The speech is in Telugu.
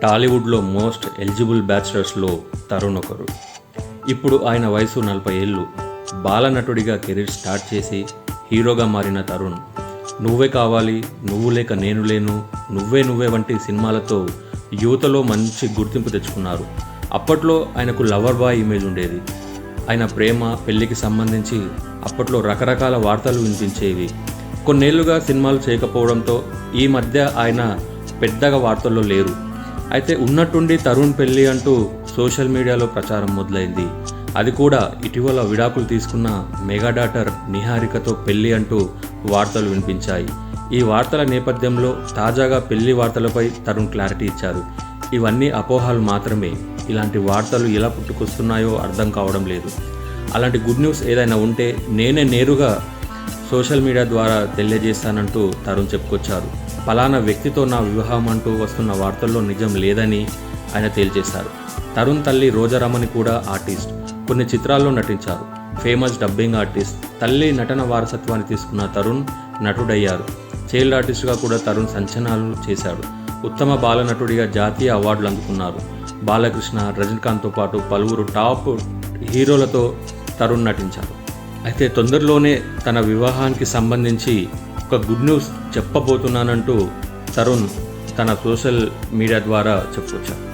టాలీవుడ్లో మోస్ట్ ఎలిజిబుల్ బ్యాచిలర్స్లో తరుణ్ ఒకరు. ఇప్పుడు ఆయన వయసు 40 ఏళ్ళు. బాలనటుడిగా కెరీర్ స్టార్ట్ చేసి హీరోగా మారిన తరుణ్ నువ్వే కావాలి, నువ్వు లేక నేను లేను, నువ్వే నువ్వే వంటి సినిమాలతో యువతలో మంచి గుర్తింపు తెచ్చుకున్నారు. అప్పట్లో ఆయనకు లవర్ బాయ్ ఇమేజ్ ఉండేది. ఆయన ప్రేమ పెళ్లికి సంబంధించి అప్పట్లో రకరకాల వార్తలు వినిపించేవి. కొన్నేళ్లుగా సినిమాలు చేయకపోవడంతో ఈ మధ్య ఆయన పెద్దగా వార్తల్లో లేరు. అయితే ఉన్నట్టుండి తరుణ్ పెళ్లి అంటూ సోషల్ మీడియాలో ప్రచారం మొదలైంది. అది కూడా ఇటీవల విడాకులు తీసుకున్న మెగా డాటర్ నిహారికతో పెళ్లి అంటూ వార్తలు వినిపించాయి. ఈ వార్తల నేపథ్యంలో తాజాగా పెళ్లి వార్తలపై తరుణ్ క్లారిటీ ఇచ్చారు. ఇవన్నీ అపోహలు మాత్రమే. ఇలాంటి వార్తలు ఎలా పుట్టుకొస్తున్నాయో అర్థం కావడం లేదు. అలాంటి గుడ్ న్యూస్ ఏదైనా ఉంటే నేనే నేరుగా సోషల్ మీడియా ద్వారా తెలియజేస్తానంటూ తరుణ్ చెప్పుకొచ్చారు. ఫలానా వ్యక్తితో నా వివాహం అంటూ వస్తున్న వార్తల్లో నిజం లేదని ఆయన తేల్చేశారు. తరుణ్ తల్లి రోజారమణి కూడా ఆర్టిస్ట్. కొన్ని చిత్రాల్లో నటించారు. Famous dubbing artist. తల్లి నటన వారసత్వాన్ని తీసుకున్న తరుణ్ నటుడయ్యారు. చైల్డ్ ఆర్టిస్ట్గా కూడా తరుణ్ సంచలనాలు చేశాడు. ఉత్తమ బాలనటుడిగా జాతీయ అవార్డులు అందుకున్నారు. బాలకృష్ణ, రజనీకాంత్తో పాటు పలువురు టాప్ హీరోలతో తరుణ్ నటించారు. అయితే తొందరలోనే తన వివాహానికి సంబంధించి ఒక గుడ్ న్యూస్ చెప్పబోతున్నానంటూ తరుణ్ తన సోషల్ మీడియా ద్వారా చెప్పుకొచ్చారు.